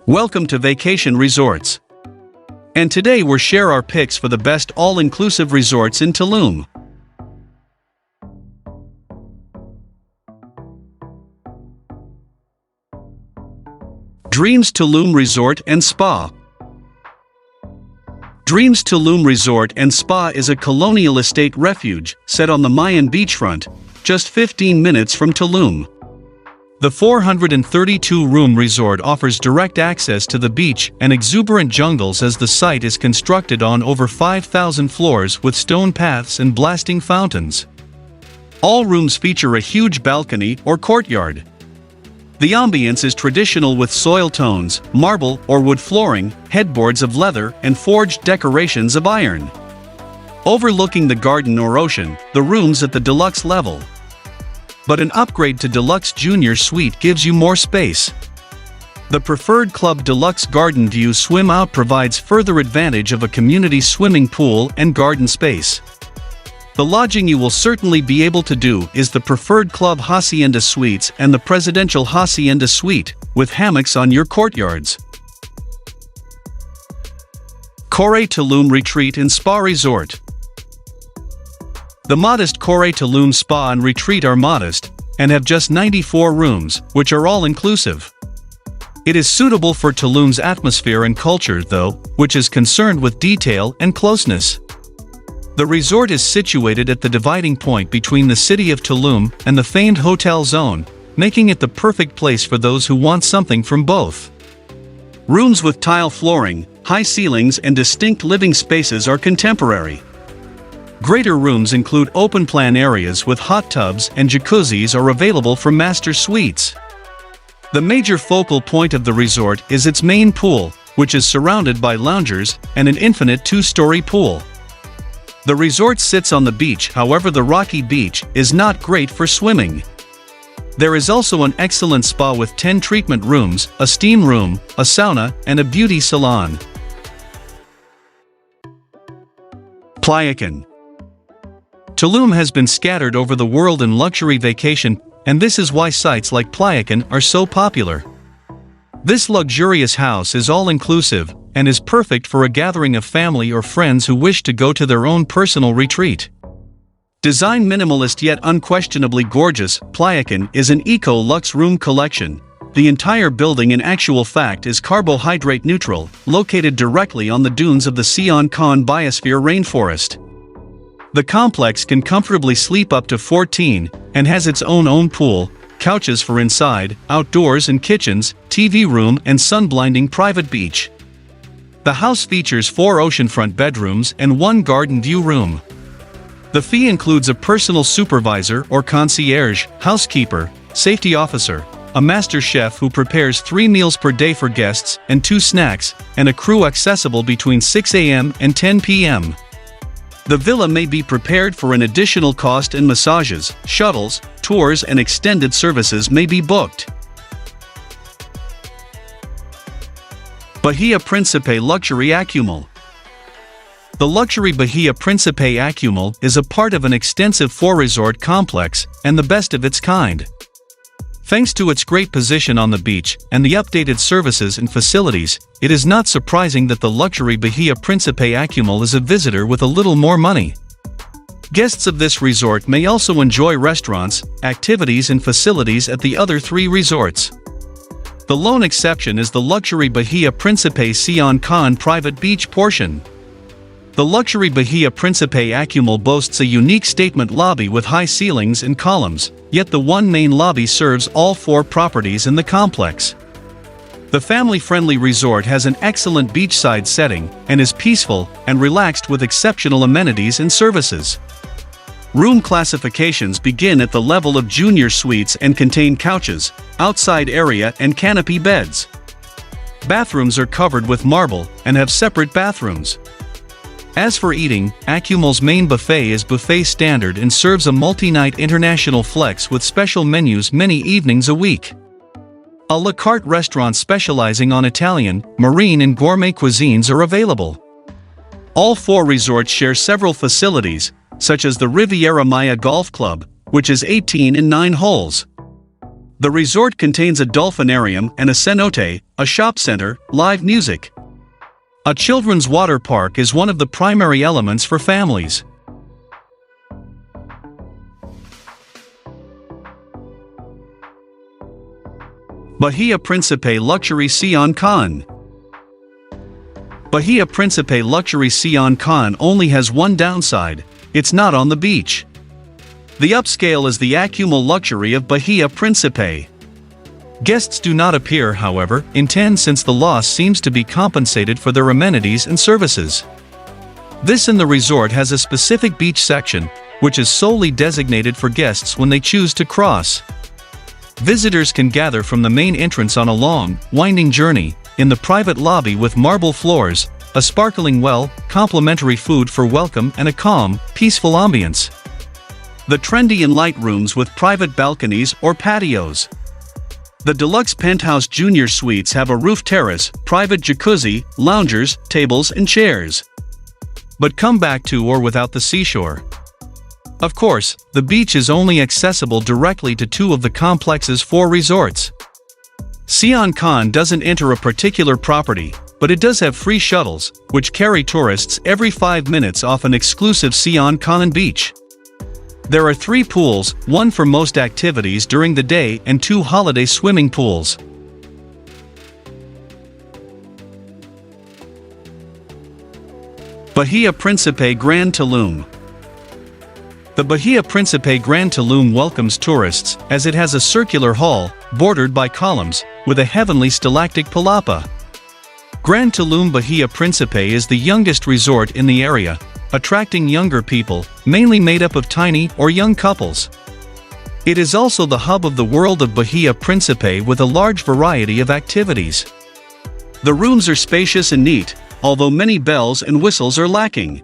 Welcome to Vacation Resorts. And today we'll share our picks for the best all-inclusive resorts in Tulum. Dreams Tulum Resort and Spa. Dreams Tulum Resort and Spa is a colonial estate refuge set on the Mayan beachfront, just 15 minutes from Tulum. The 432-room resort offers direct access to the beach and exuberant jungles as the site is constructed on over 5,000 floors with stone paths and blasting fountains. All rooms feature a huge balcony or courtyard. The ambience is traditional with soil tones, marble or wood flooring, headboards of leather, and forged decorations of iron. Overlooking the garden or ocean, the rooms at the deluxe level. But an upgrade to Deluxe Junior Suite gives you more space. The preferred Club Deluxe Garden View Swim Out provides further advantage of a community swimming pool and garden space. The lodging you will certainly be able to do is the preferred Club Hacienda Suites and the Presidential Hacienda Suite, with hammocks on your courtyards. Coba Tulum Retreat and Spa Resort. The modest Coba Tulum Spa and Retreat are modest, and have just 94 rooms, which are all-inclusive. It is suitable for Tulum's atmosphere and culture though, which is concerned with detail and closeness. The resort is situated at the dividing point between the city of Tulum and the famed hotel zone, making it the perfect place for those who want something from both. Rooms with tile flooring, high ceilings and distinct living spaces are contemporary. Greater rooms include open-plan areas with hot tubs and jacuzzis are available for master suites. The major focal point of the resort is its main pool, which is surrounded by loungers and an infinite two-story pool. The resort sits on the beach, however the rocky beach is not great for swimming. There is also an excellent spa with 10 treatment rooms, a steam room, a sauna, and a beauty salon. Playakin Tulum has been scattered over the world in luxury vacation, and this is why sites like Playakin are so popular. This luxurious house is all-inclusive, and is perfect for a gathering of family or friends who wish to go to their own personal retreat. Designed minimalist yet unquestionably gorgeous, Playakin is an eco-luxe room collection. The entire building in actual fact is carbohydrate neutral, located directly on the dunes of the Sian biosphere rainforest. The complex can comfortably sleep up to 14, and has its own pool, couches for inside, outdoors and kitchens, TV room and sun-blinding private beach. The house features 4 oceanfront bedrooms and 1 garden view room. The fee includes a personal supervisor or concierge, housekeeper, safety officer, a master chef who prepares 3 meals per day for guests and 2 snacks, and a crew accessible between 6 a.m. and 10 p.m. The villa may be prepared for an additional cost and massages, shuttles, tours and extended services may be booked. Bahia Principe Luxury Akumal. The luxury Bahia Principe Akumal is a part of an extensive 4-resort complex, and the best of its kind. Thanks to its great position on the beach and the updated services and facilities, it is not surprising that the luxury Bahia Principe Akumal is a visitor with a little more money. Guests of this resort may also enjoy restaurants, activities and facilities at the other 3 resorts. The lone exception is the luxury Bahia Principe Sian private beach portion. The luxury Bahia Principe Akumal boasts a unique statement lobby with high ceilings and columns, yet the one main lobby serves all 4 properties in the complex. The family-friendly resort has an excellent beachside setting, and is peaceful and relaxed with exceptional amenities and services. Room classifications begin at the level of junior suites and contain couches, outside area and canopy beds. Bathrooms are covered with marble, and have separate bathrooms. As for eating, Akumal's main buffet is buffet standard and serves a multi-night international flex with special menus many evenings a week. A la carte restaurants specializing on Italian, marine and gourmet cuisines are available. All 4 resorts share several facilities, such as the Riviera Maya Golf Club, which is 18 and 9 holes. The resort contains a dolphinarium and a cenote, a shop center, live music. A children's water park is one of the primary elements for families. Bahia Principe Luxury Sian Con. Bahia Principe Luxury Sian Con only has one downside: it's not on the beach. The upscale is the Akumal luxury of Bahia Principe. Guests do not appear, however, intend since the loss seems to be compensated for their amenities and services. This in the resort has a specific beach section, which is solely designated for guests when they choose to cross. Visitors can gather from the main entrance on a long, winding journey, in the private lobby with marble floors, a sparkling well, complimentary food for welcome and a calm, peaceful ambience. The trendy and light rooms with private balconies or patios. The deluxe penthouse junior suites have a roof terrace, private jacuzzi, loungers, tables and chairs. But come back to or without the seashore. Of course, the beach is only accessible directly to two of the complex's 4 resorts. Sian Con doesn't enter a particular property, but it does have free shuttles, which carry tourists every 5 minutes off an exclusive Sian Con beach. There are 3 pools, 1 for most activities during the day and 2 holiday swimming pools. Bahia Principe Grand Tulum. The Bahia Principe Grand Tulum welcomes tourists, as it has a circular hall, bordered by columns, with a heavenly stalactic palapa. Grand Tulum Bahia Principe is the youngest resort in the area, attracting younger people, mainly made up of tiny or young couples. It is also the hub of the world of Bahia Principe with a large variety of activities. The rooms are spacious and neat, although many bells and whistles are lacking.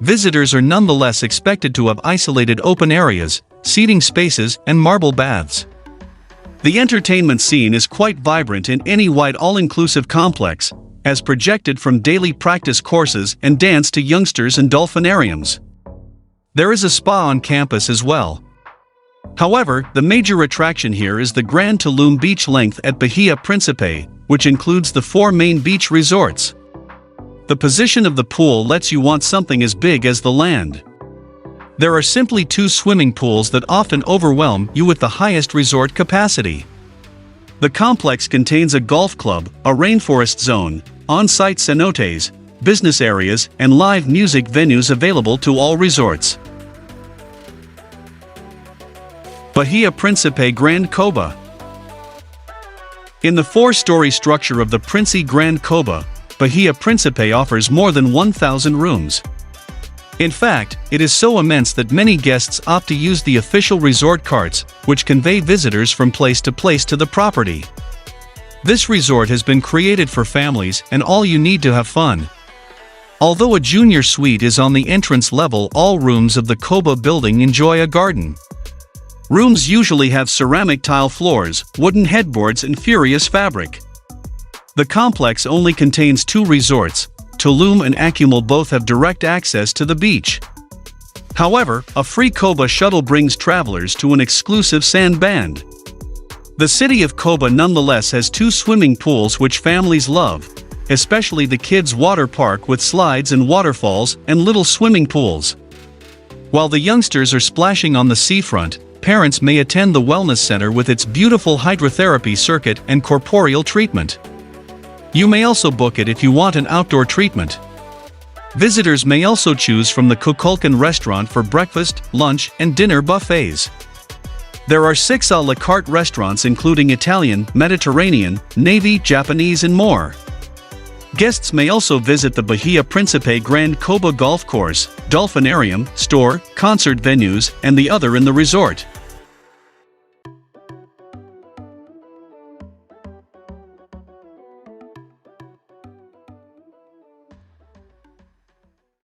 Visitors are nonetheless expected to have isolated open areas, seating spaces and marble baths. The entertainment scene is quite vibrant in any wide all-inclusive complex, as projected from daily practice courses and dance to youngsters and dolphinariums. There is a spa on campus as well. However, the major attraction here is the Grand Tulum beach length at Bahia Principe, which includes the 4 main beach resorts. The position of the pool lets you want something as big as the land. There are simply 2 swimming pools that often overwhelm you with the highest resort capacity. The complex contains a golf club, a rainforest zone, on-site cenotes, business areas, and live music venues available to all resorts. Bahia Principe Grand Coba. In the 4-story structure of the Principe Grand Coba, Bahia Principe offers more than 1,000 rooms. In fact, it is so immense that many guests opt to use the official resort carts, which convey visitors from place to the property. This resort has been created for families and all you need to have fun. Although a junior suite is on the entrance level, all rooms of the Coba building enjoy a garden. Rooms usually have ceramic tile floors, wooden headboards and furious fabric. The complex only contains 2 resorts. Tulum and Akumal both have direct access to the beach. However, a free Coba shuttle brings travelers to an exclusive sand band. The city of Coba nonetheless has 2 swimming pools which families love, especially the kids' water park with slides and waterfalls and little swimming pools. While the youngsters are splashing on the seafront, parents may attend the wellness center with its beautiful hydrotherapy circuit and corporeal treatment. You may also book it if you want an outdoor treatment. Visitors may also choose from the Kukulkan restaurant for breakfast, lunch, and dinner buffets. There are 6 a la carte restaurants including Italian, Mediterranean, Navy, Japanese and more. Guests may also visit the Bahia Principe Grand Coba Golf Course, Dolphinarium, store, concert venues, and the other in the resort.